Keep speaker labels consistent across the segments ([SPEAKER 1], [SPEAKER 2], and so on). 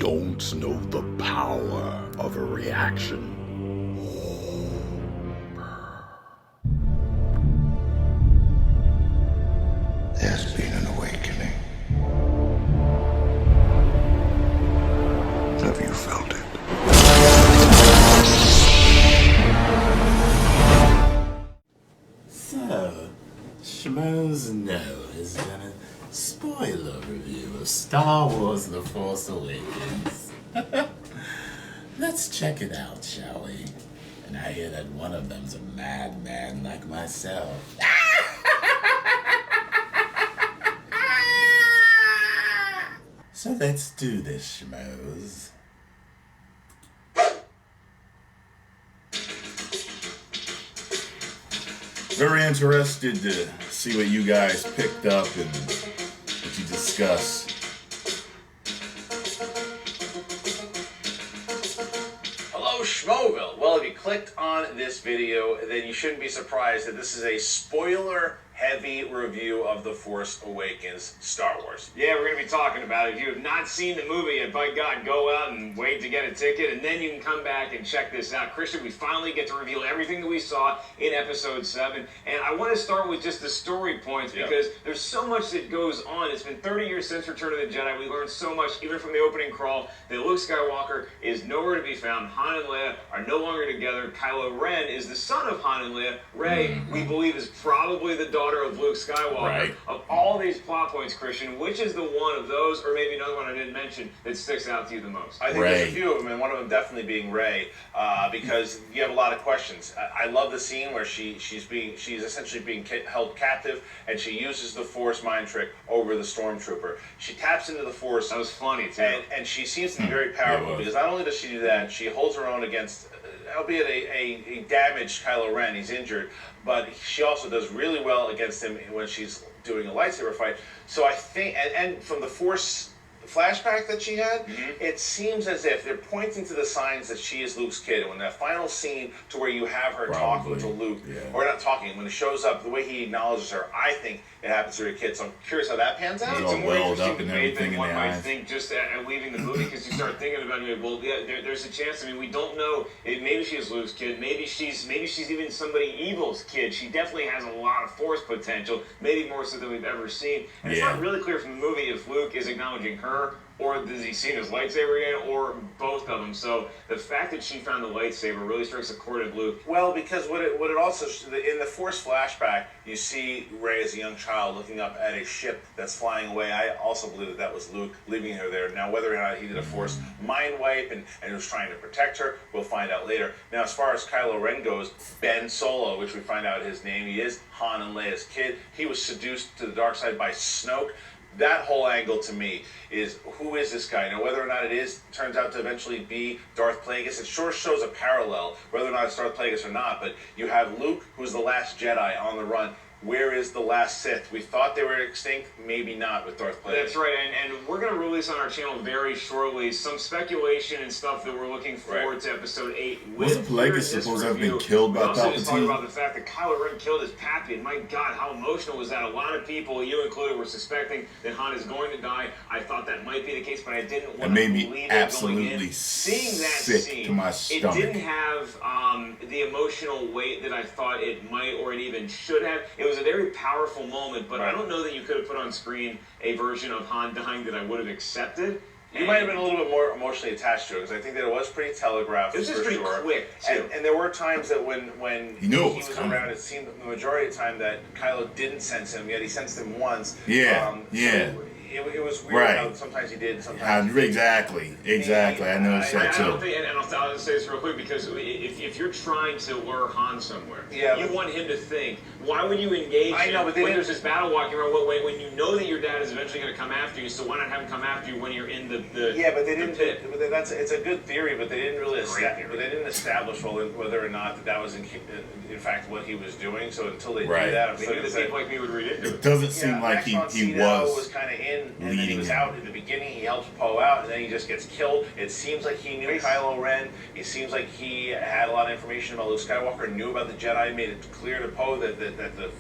[SPEAKER 1] don't know the power of a reaction.
[SPEAKER 2] There's been an awakening. Have you felt it?
[SPEAKER 3] So, SchmoesKnow has done a spoiler review of Star Wars The Force Awakens. Let's check it out, shall we? And I hear that one of them's a madman like myself. So let's do this, Schmoes. Very interested to see what you guys picked up and what you discussed.
[SPEAKER 4] Hello, Schmoville. Well, if you clicked on this video, then you shouldn't be surprised that this is a spoiler-heavy review of The Force Awakens Star Wars. Yeah, we're going to be talking about it. If you have not seen the movie yet, by God, go out and wait to get a ticket, and then you can come back and check this out. Christian, we finally get to reveal everything that we saw in Episode 7, and I want to start with just the story points because there's so much that goes on. It's been 30 years since Return of the Jedi. We learned so much, even from the opening crawl, that Luke Skywalker is nowhere to be found. Han and Leia are no longer together. Kylo Ren is the son of Han and Leia. Rey, we believe, is probably the daughter of Luke Skywalker.
[SPEAKER 3] Right.
[SPEAKER 4] Of all these plot points, Christian, which is the one of those, or maybe another one I didn't mention, that sticks out to you the most? I think there's a few of them, and one of them definitely being Rey, because you have a lot of questions. I love the scene where she's essentially being held captive, and she uses the Force mind trick over the stormtrooper. She taps into the Force. That was funny too. And she seems to be very powerful because not only does she do that, she holds her own against, albeit a damaged Kylo Ren. He's injured, but she also does really well against him when she's doing a lightsaber fight. So I think, and from the Force flashback that she had, it seems as if they're pointing to the signs that she is Luke's kid. And when that final scene to where you have her talking to Luke, or not talking, when it shows up, the way he acknowledges her, I think it happens to her kid. So I'm curious how that pans out.
[SPEAKER 3] It's a more interesting debate than one might
[SPEAKER 4] think just at leaving the movie, because you start thinking about it. Well, yeah, there's a chance. I mean, we don't know. Maybe she is Luke's kid. Maybe she's even somebody evil's kid. She definitely has a lot of Force potential. Maybe more so than we've ever seen. And it's not really clear from the movie if Luke is acknowledging her, or does he see his lightsaber again, or both of them. So the fact that she found the lightsaber really strikes a chord with Luke. Well, because what it also, in the Force flashback, you see Rey as a young child looking up at a ship that's flying away. I also believe that was Luke leaving her there. Now, whether or not he did a Force mind wipe and was trying to protect her, we'll find out later. Now, as far as Kylo Ren goes, Ben Solo, which we find out his name, he is Han and Leia's kid. He was seduced to the dark side by Snoke. That whole angle to me is, who is this guy? Now, whether or not it turns out to eventually be Darth Plagueis, it sure shows a parallel, whether or not it's Darth Plagueis or not. But you have Luke, who's the last Jedi on the run. Where is the last Sith? We thought they were extinct, maybe not with Darth Plagueis. That's right, and we're going to release on our channel very shortly some speculation and stuff that we're looking forward to Episode 8.
[SPEAKER 3] Wasn't Plagueis supposed to have been killed by Palpatine?
[SPEAKER 4] We also just talked about the fact that Kylo Ren killed his pappy, and my God, how emotional was that? A lot of people, you included, were suspecting that Han is going to die. I thought that might be the case, but I didn't want to believe it
[SPEAKER 3] absolutely
[SPEAKER 4] seeing that
[SPEAKER 3] sick
[SPEAKER 4] scene,
[SPEAKER 3] to my stomach.
[SPEAKER 4] it didn't have the emotional weight that I thought it might, or it even should have. It was a very powerful moment, but I don't know that you could have put on screen a version of Han dying that I would have accepted. You might have been a little bit more emotionally attached to it, because I think that it was pretty telegraphed. It was just pretty quick, too. And there were times that when he was around, it seemed the majority of the time that Kylo didn't sense him, yet he sensed him once. So it was weird how sometimes he did, sometimes he didn't.
[SPEAKER 3] Exactly. I noticed that too.
[SPEAKER 4] I'll just say this real quick, because if you're trying to lure Han somewhere, you want him to think, why would you engage him when there's this battle walking around, when you know that your dad is eventually going to come after you, so why not have him come after you when you're in the but they didn't. It's a good theory, but they didn't really establish whether or not that was in fact what he was doing. So until they do that, I'm sure that people like me would read into it.
[SPEAKER 3] It doesn't seem like he was
[SPEAKER 4] kind of in. And
[SPEAKER 3] leading
[SPEAKER 4] then he was out in the beginning, he helps Poe out, and then he just gets killed. It seems like he knew Kylo Ren. It seems like he had a lot of information about Luke Skywalker, knew about the Jedi, made it clear to Poe that the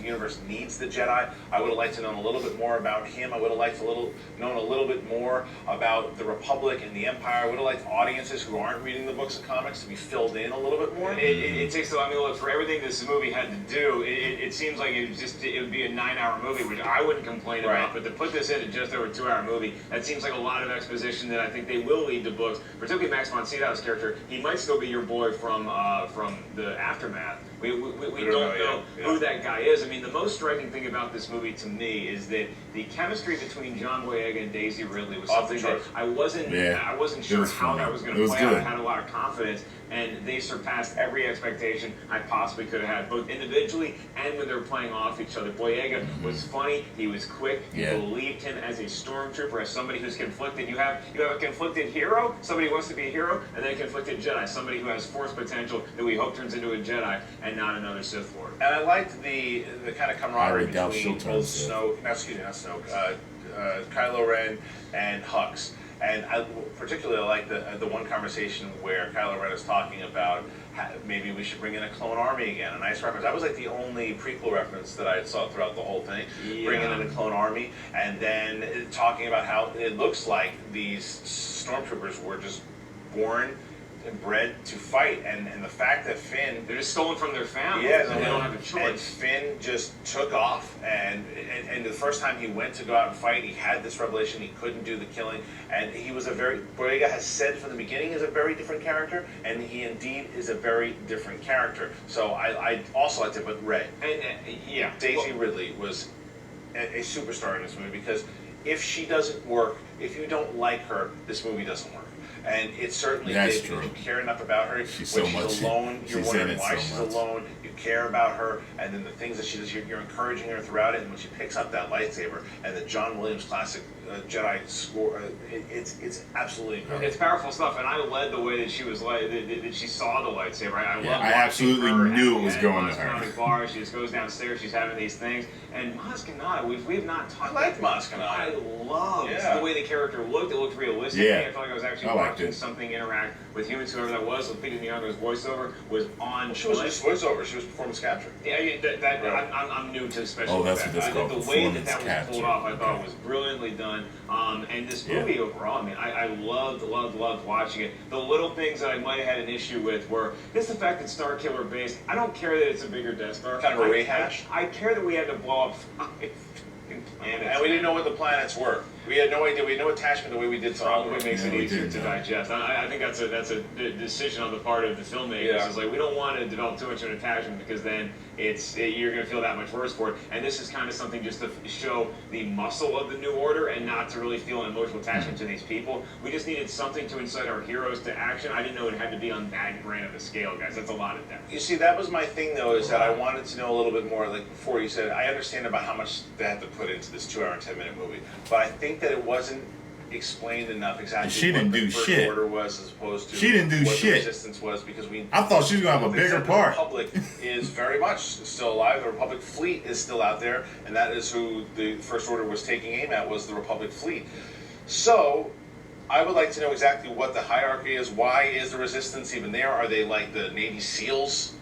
[SPEAKER 5] universe needs the Jedi. I would have liked to know a little bit more about him. I would have liked to known a little bit more about the Republic and the Empire. I would have liked audiences who aren't reading the books and comics to be filled in a little bit more.
[SPEAKER 4] It takes a lot. I mean, look, for everything this movie had to do, it seems like it would be a 9-hour movie, which I wouldn't complain about. But to put this into just over a 2-hour movie, that seems like a lot of exposition that I think they will lead to books. Particularly Max von Sydow's character, he might still be your boy from the Aftermath. We don't know who that guy is. I mean, the most striking thing about this movie to me is that the chemistry between John Boyega and Daisy Ridley was something that I wasn't sure how that was going to play out. I had a lot of confidence, and they surpassed every expectation I possibly could have had, both individually and when they were playing off each other. Boyega was funny. He was quick. You believed him as a stormtrooper, as somebody who's conflicted. You have a conflicted hero, somebody who wants to be a hero, and then a conflicted Jedi, somebody who has force potential that we hope turns into a Jedi and not another Sith Lord.
[SPEAKER 5] And I liked the kind of camaraderie between both Kylo Ren and Hux. And I particularly like the one conversation where Kylo Ren is talking about maybe we should bring in a clone army again. A nice reference. That was like the only prequel reference that I saw throughout the whole thing. Bringing in a clone army, and then talking about how it looks like these stormtroopers were just born and bred to fight, and the fact that Finn,
[SPEAKER 4] they're just stolen from their family.
[SPEAKER 5] Yeah,
[SPEAKER 4] they don't have a choice.
[SPEAKER 5] And Finn just took off, and the first time he went to go out and fight, he had this revelation he couldn't do the killing, and he was Boyega has said from the beginning is a very different character, and he indeed is a very different character. So I also liked it, but Rey and Daisy Ridley was a superstar in this movie, because if she doesn't work, if you don't like her, this movie doesn't work. And it certainly did. Because you care enough about her. When she's alone, you're wondering why she's alone. You care about her, and then the things that she does, you're encouraging her throughout it. And when she picks up that lightsaber and the John Williams classic Jedi score, it's absolutely incredible.
[SPEAKER 4] It's powerful stuff, and I led the way that she was that she saw the lightsaber.
[SPEAKER 6] I absolutely knew it was going to her.
[SPEAKER 4] Bar. She just goes downstairs. She's having these things, and SchmoesKnow, we've not talked.
[SPEAKER 5] I like SchmoesKnow.
[SPEAKER 4] I loved the way the character looked. It looked realistic.
[SPEAKER 6] Yeah.
[SPEAKER 4] I felt like I was actually watching something interact with humans. Whoever that was, Peter Nyong'o's voiceover was on.
[SPEAKER 5] She was just voiceover. She was performance capture.
[SPEAKER 4] Yeah, I'm new to special
[SPEAKER 6] effects. That's what it's called.
[SPEAKER 4] The way that was pulled off, I thought was brilliantly done. And this movie overall, I mean, I loved watching it. The little things that I might have had an issue with were just the fact that Starkiller Base. I don't care that it's a bigger Death Star.
[SPEAKER 5] Kind of a rehash.
[SPEAKER 4] I care that we had to blow up 5 planets.
[SPEAKER 5] And we didn't know what the planets were. We had no idea. We had no attachment the way we did to all.
[SPEAKER 4] Probably makes it easier to digest. I think that's a decision on the part of the filmmakers. It's like we don't want to develop too much of an attachment, because then you're going to feel that much worse for it. And this is kind of something just to show the muscle of the New Order, and not to really feel an emotional attachment to these people. We just needed something to incite our heroes to action. I didn't know it had to be on that grand of a scale, guys. That's a lot of depth.
[SPEAKER 5] You see, that was my thing, though, is that I wanted to know a little bit more. Like before, you said I understand about how much they had to put into this 2-hour and 10-minute movie, but I think that it wasn't explained enough exactly what the First Order was, as opposed to what the Resistance was, because I
[SPEAKER 6] thought she was going to have a bigger part.
[SPEAKER 5] The Republic is very much still alive. The Republic fleet is still out there, and that is who the First Order was taking aim at, was the Republic fleet. So I would like to know exactly what the hierarchy is. Why is the Resistance even there? Are they like the Navy SEALs?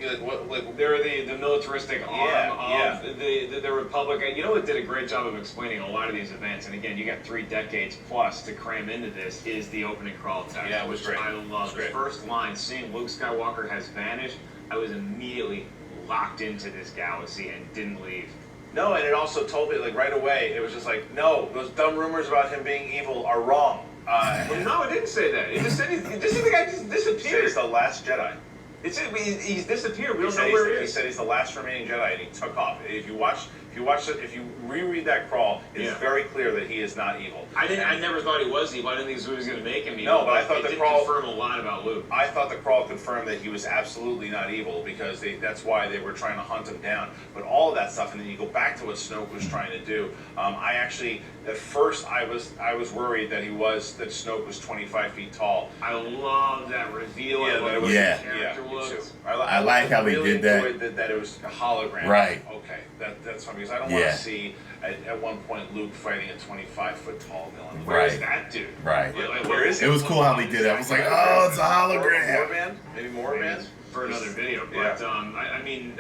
[SPEAKER 4] They're the militaristic arm of the Republic. You know what did a great job of explaining a lot of these events, and again, you got 3 decades plus to cram into this, is the opening crawl text.
[SPEAKER 5] Yeah, it was great.
[SPEAKER 4] I love the first line, seeing Luke Skywalker has vanished. I was immediately locked into this galaxy and didn't leave.
[SPEAKER 5] No, and it also told me, like, right away, it was just like, no, those dumb rumors about him being evil are wrong.
[SPEAKER 4] Well, no, it didn't say that. It just said the guy just disappeared.
[SPEAKER 5] He said he's the last Jedi.
[SPEAKER 4] He's disappeared. We don't know where he is.
[SPEAKER 5] He said he's the last remaining Jedi, and he took off. If you reread that crawl, it's very clear that he is not evil.
[SPEAKER 4] I never thought he was evil. I didn't think this movie was going to make him evil.
[SPEAKER 5] No, but I thought the crawl
[SPEAKER 4] confirmed a lot about Luke.
[SPEAKER 5] I thought the crawl confirmed that he was absolutely not evil, because that's why they were trying to hunt him down. But all of that stuff, and then you go back to what Snoke was trying to do. I actually, at first, I was worried that Snoke was 25 feet tall.
[SPEAKER 4] I love that reveal.
[SPEAKER 5] I
[SPEAKER 6] like how they did that.
[SPEAKER 5] Enjoyed that it was a hologram.
[SPEAKER 6] Right.
[SPEAKER 5] Okay, that's funny, because I don't want to see at one point Luke fighting a 25-foot tall villain.
[SPEAKER 4] Where is that dude?
[SPEAKER 6] Right.
[SPEAKER 5] Where is he?
[SPEAKER 6] It was cool how they did that. I was like, oh, it's a hologram.
[SPEAKER 5] Maybe more band.
[SPEAKER 4] for another video. But I mean,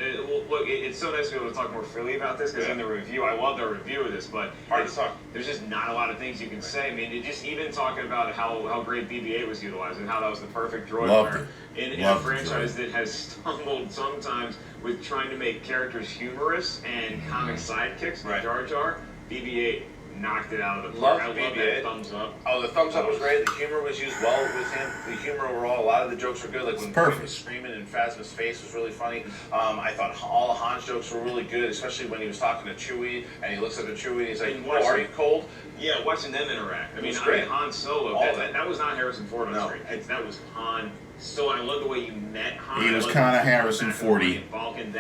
[SPEAKER 4] look, it's so nice to be able to talk more freely about this because in the review, I loved our review of this, but there's just not a lot of things you can say. I mean, it just even talking about how great BB-8 was utilized and how that was the perfect droid in a franchise that has stumbled sometimes with trying to make characters humorous and comic sidekicks. Jar Jar, BB-8 knocked it out of the park. I love that thumbs up.
[SPEAKER 5] Oh, the thumbs up was great. The humor was used well with him. The humor overall, a lot of the jokes were good. Like when he was screaming in Phasma's face was really funny. I thought all of Han's jokes were really good, especially when he was talking to Chewie and he looks at the Chewie and he's like, "Oh, are you cold?"
[SPEAKER 4] Yeah, watching them interact. I mean, Han Solo. That was not Harrison Ford on screen. That was Han Solo. I love the way you met Han.
[SPEAKER 6] He was kind of Harrison 40.
[SPEAKER 4] Vulcan.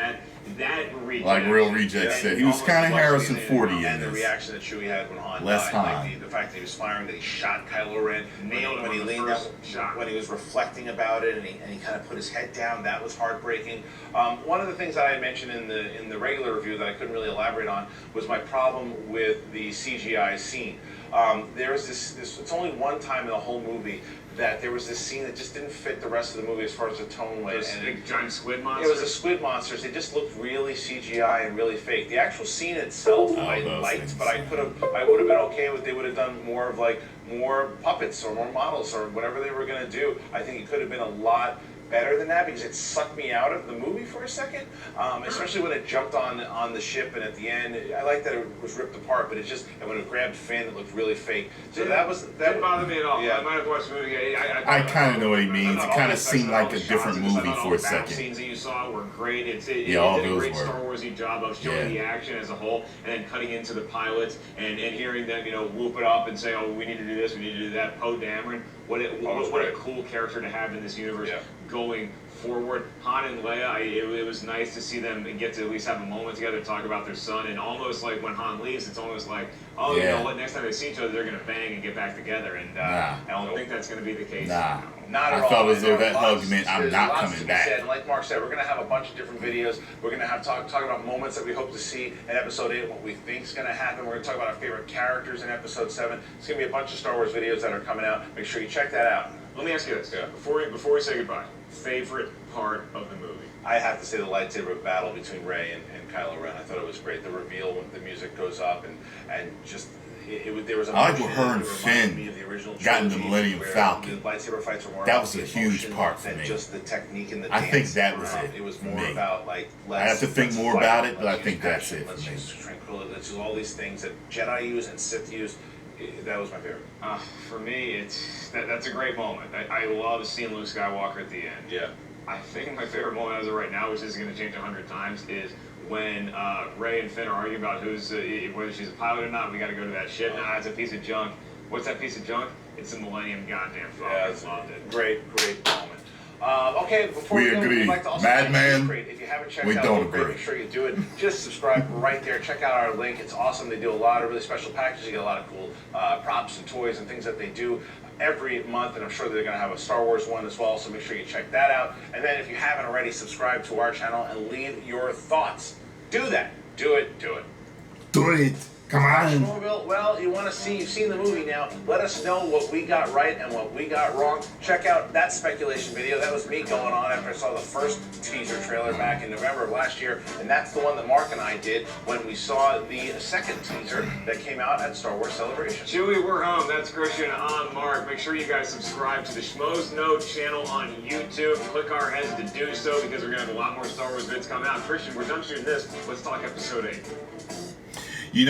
[SPEAKER 6] Like Real Reject said, he was kind of Harrison 40 in
[SPEAKER 5] and
[SPEAKER 6] this.
[SPEAKER 5] the reaction that Chewie had when Han
[SPEAKER 6] Less
[SPEAKER 5] died,
[SPEAKER 6] Han.
[SPEAKER 5] like the fact that he was firing, that he shot Kylo Ren,
[SPEAKER 4] nailed
[SPEAKER 5] when he leaned down, when he was reflecting about it, and he kind of put his head down. That was heartbreaking. One of the things that I mentioned in the regular review that I couldn't really elaborate on was my problem with the CGI scene. There was this. It's only one time in the whole movie that there was this scene that just didn't fit the rest of the movie as far as the tone went.
[SPEAKER 4] Those big giant squid monsters?
[SPEAKER 5] It was the squid monsters. They just looked really CGI and really fake. The actual scene itself I liked, but I would have been okay with they would have done more of like more puppets or more models or whatever they were going to do. I think it could have been a lot better than that because it sucked me out of the movie for a second, especially when it jumped on the ship and at the end. I like that it was ripped apart, but it just, and when it grabbed Finn, it looked really fake. So that didn't
[SPEAKER 4] bother me at all.
[SPEAKER 5] Yeah.
[SPEAKER 4] I might have to watch the movie again.
[SPEAKER 6] I kind of know what he means. It kind of seemed like a different movie for a second.
[SPEAKER 4] The scenes that you saw were great. It did
[SPEAKER 6] all
[SPEAKER 4] a
[SPEAKER 6] those
[SPEAKER 4] great
[SPEAKER 6] were.
[SPEAKER 4] Star Warsy job of showing the action as a whole, and then cutting into the pilots and hearing them, whoop it up and say, "Oh, we need to do this, we need to do that." Poe Dameron, what a cool character to have in this universe going forward. Han and Leia, it was nice to see them and get to at least have a moment together to talk about their son. And almost like when Han leaves, it's almost like, oh, you know what? Next time they see each other, they're gonna bang and get back together. And I don't think that's gonna be the case.
[SPEAKER 5] Not at all.
[SPEAKER 6] I felt as though that hug meant I'm not coming back.
[SPEAKER 5] And like Mark said, we're going to have a bunch of different videos. We're going to have talk about moments that we hope to see in Episode 8, what we think is going to happen. We're going to talk about our favorite characters in Episode 7. It's going to be a bunch of Star Wars videos that are coming out. Make sure you check that out.
[SPEAKER 4] Let me ask you this. Before we say goodbye, favorite part of the movie?
[SPEAKER 5] I have to say the lightsaber battle between Rey and Kylo Ren. I thought it was great. The reveal when the music goes up and just... there was
[SPEAKER 6] I like when her and Finn got in the Millennium Falcon.
[SPEAKER 5] The lightsaber fights were more
[SPEAKER 6] that was a huge part for me.
[SPEAKER 5] Just the technique and the
[SPEAKER 6] I
[SPEAKER 5] dance.
[SPEAKER 6] think that was
[SPEAKER 5] It was more about like.
[SPEAKER 6] I have to think more about it, but I think that's it.
[SPEAKER 5] Let's use tranquility. Let's use all these things that Jedi use and Sith use. That was my favorite.
[SPEAKER 4] For me, that's a great moment. I love seeing Luke Skywalker at the end.
[SPEAKER 5] Yeah.
[SPEAKER 4] I think my favorite moment as of right now, which is going to change 100 times, is when Rey and Finn are arguing about whether she's a pilot or not. We got to go to that ship. Nah, it's a piece of junk. What's that piece of junk? It's the Millennium Goddamn Falcon.
[SPEAKER 5] Yeah,
[SPEAKER 4] I loved it.
[SPEAKER 5] Great moment. Okay, before
[SPEAKER 6] we
[SPEAKER 5] go,
[SPEAKER 6] agree.
[SPEAKER 5] we'd like to also
[SPEAKER 6] Madman,
[SPEAKER 5] if you haven't checked
[SPEAKER 6] we
[SPEAKER 5] out
[SPEAKER 6] don't
[SPEAKER 5] Loot Crate,
[SPEAKER 6] agree.
[SPEAKER 5] make sure you do it. Just subscribe right there. Check out our link. It's awesome. They do a lot of really special packages. You get a lot of cool props and toys and things that they do every month, and I'm sure they're going to have a Star Wars one as well, so make sure you check that out. And then if you haven't already, subscribe to our channel and leave your thoughts. Do that. Do it. Do it.
[SPEAKER 6] Do it. Come on.
[SPEAKER 5] Well, you've seen the movie now. Let us know what we got right and what we got wrong. Check out that speculation video. That was me going on after I saw the first teaser trailer back in November of last year. And that's the one that Mark and I did when we saw the second teaser that came out at Star Wars Celebration.
[SPEAKER 4] Chewie, we're home. That's Christian. I'm Mark. Make sure you guys subscribe to the SchmoesKnow channel on YouTube. Click our heads to do so because we're going to have a lot more Star Wars vids come out. Christian, we're done shooting this. Let's talk Episode 8.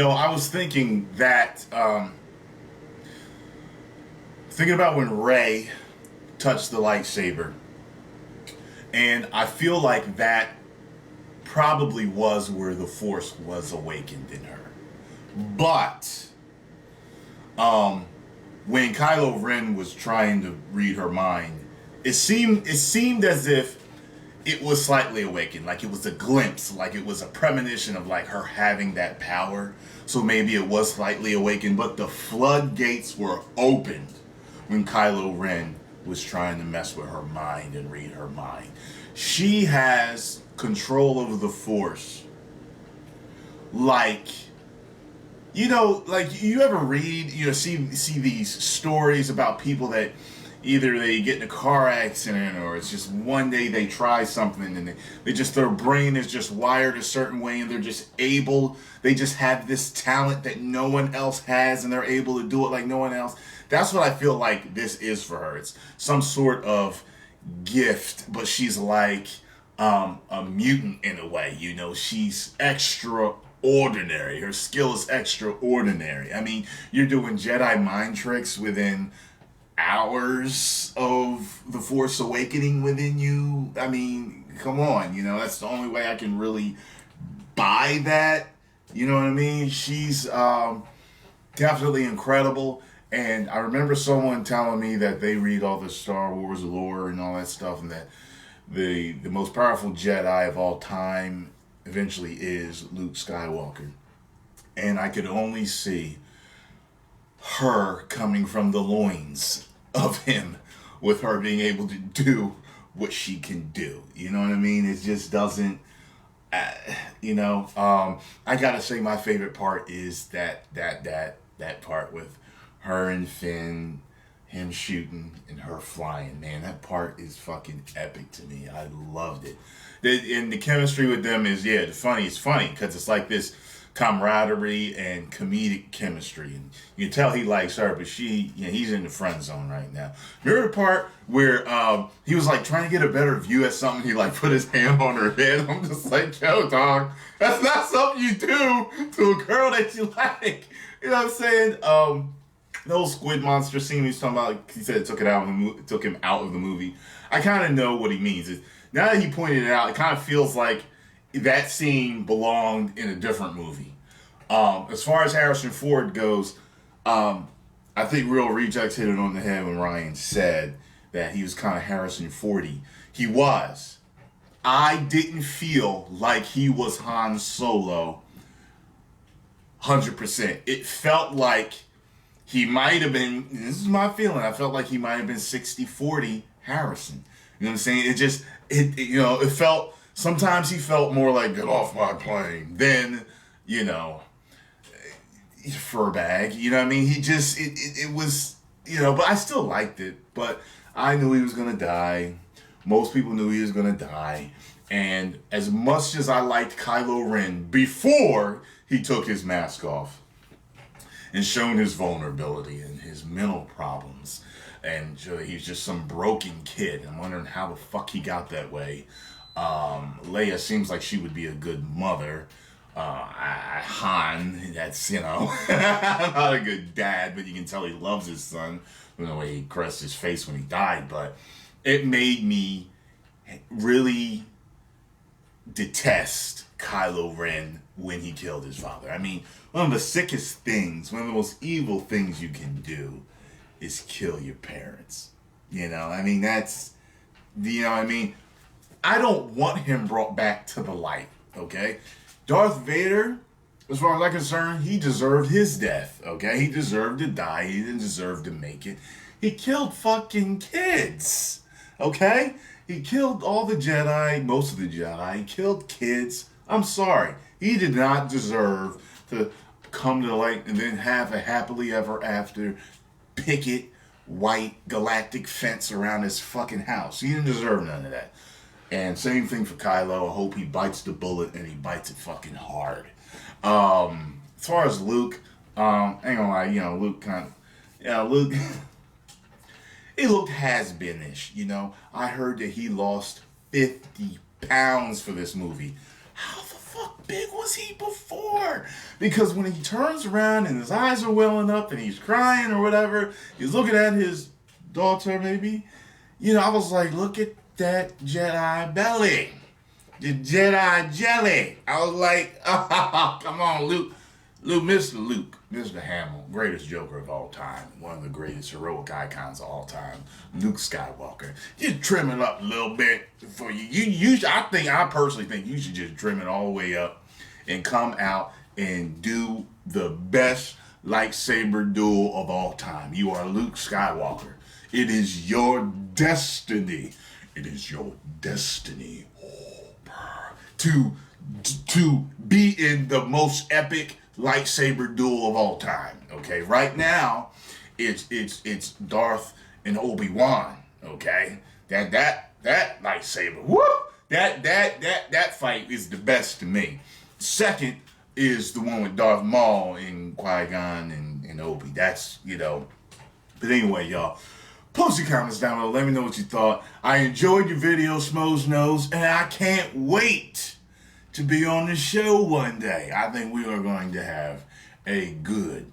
[SPEAKER 6] I was thinking that, thinking about when Rey touched the lightsaber, and I feel like that probably was where the Force was awakened in her. But, when Kylo Ren was trying to read her mind, it seemed as if it was slightly awakened, like it was a glimpse, like it was a premonition of like her having that power. So maybe it was slightly awakened, but the floodgates were opened when Kylo Ren was trying to mess with her mind and read her mind. She has control over the Force. Like you ever read, see these stories about people that, either they get in a car accident or it's just one day they try something and they just, their brain is just wired a certain way and they're just able, they just have this talent that no one else has and they're able to do it like no one else. That's what I feel like this is for her. It's some sort of gift, but she's like a mutant in a way, you know. She's extraordinary. Her skill is extraordinary. I mean, you're doing Jedi mind tricks within hours of the Force Awakening within you. I mean, come on, you know, that's the only way I can really buy that. You know what I mean? She's definitely incredible. And I remember someone telling me that they read all the Star Wars lore and all that stuff, and that the most powerful Jedi of all time eventually is Luke Skywalker. And I could only see her coming from the loins of him, with her being able to do what she can do. You know what I mean? It just doesn't, you know. I gotta say my favorite part is that part with her and Finn, him shooting and her flying. Man, that part is fucking epic to me. I loved it. And the chemistry with them is, yeah, it's funny because it's like this camaraderie and comedic chemistry, and you can tell he likes her, but she, you know, he's in the friend zone right now. Remember the part where he was like trying to get a better view at something, he like put his hand on her head? I'm just like, yo, dog, that's not something you do to a girl that you like. You know what I'm saying? The whole squid monster scene he's talking about, like he said, it took him out of the movie. I kind of know what he means. Now that he pointed it out, it kind of feels like that scene belonged in a different movie. As far as Harrison Ford goes, I think Real Rejects hit it on the head when Ryan said that he was kind of Harrison Fordy. He was. I didn't feel like he was Han Solo 100%. It felt like he might have been, this is my feeling, I felt like he might have been 60-40 Harrison. You know what I'm saying? It felt, sometimes he felt more like, get off my plane, than, you know, fur bag. You know what I mean? He just, it was, you know, but I still liked it. But I knew he was going to die. Most people knew he was going to die. And as much as I liked Kylo Ren before he took his mask off and shown his vulnerability and his mental problems, and he's just some broken kid. I'm wondering how the fuck he got that way. Leia seems like she would be a good mother. Han, that's, you know, not a good dad, but you can tell he loves his son from the way he caressed his face when he died. But it made me really detest Kylo Ren when he killed his father. I mean, one of the sickest things, one of the most evil things you can do is kill your parents. You know, I mean, that's, you know what I mean? I don't want him brought back to the light, okay? Darth Vader, as far as I'm concerned, he deserved his death, okay? He deserved to die. He didn't deserve to make it. He killed fucking kids, okay? He killed all the Jedi, most of the Jedi. He killed kids. I'm sorry. He did not deserve to come to the light and then have a happily ever after picket white galactic fence around his fucking house. He didn't deserve none of that. And same thing for Kylo. I hope he bites the bullet and he bites it fucking hard. As far as Luke, ain't gonna lie, you know, Luke he looked has-been-ish, you know. I heard that he lost 50 pounds for this movie. How the fuck big was he before? Because when he turns around and his eyes are welling up and he's crying or whatever, he's looking at his daughter maybe, you know, I was like, look at that Jedi belly. The Jedi jelly. I was like, oh, come on, Luke. Mr. Hamill, greatest Joker of all time, one of the greatest heroic icons of all time, Luke Skywalker. Just trim it up a little bit for you. I personally think you should just trim it all the way up and come out and do the best lightsaber duel of all time. You are Luke Skywalker. It is your destiny. It is your destiny to be in the most epic lightsaber duel of all time. Okay, right now it's Darth and Obi-Wan. Okay, that lightsaber, whoop! That fight is the best to me. Second is the one with Darth Maul and Qui-Gon and Obi. That's, you know. But anyway, y'all, post your comments down below. Let me know what you thought. I enjoyed your video, SchmoesKnows, and I can't wait to be on the show one day. I think we are going to have a good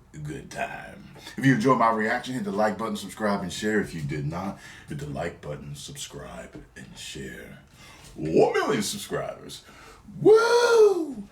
[SPEAKER 6] time. If you enjoyed my reaction, hit the like button, subscribe, and share. If you did not, hit the like button, subscribe, and share. 1 million subscribers. Woo!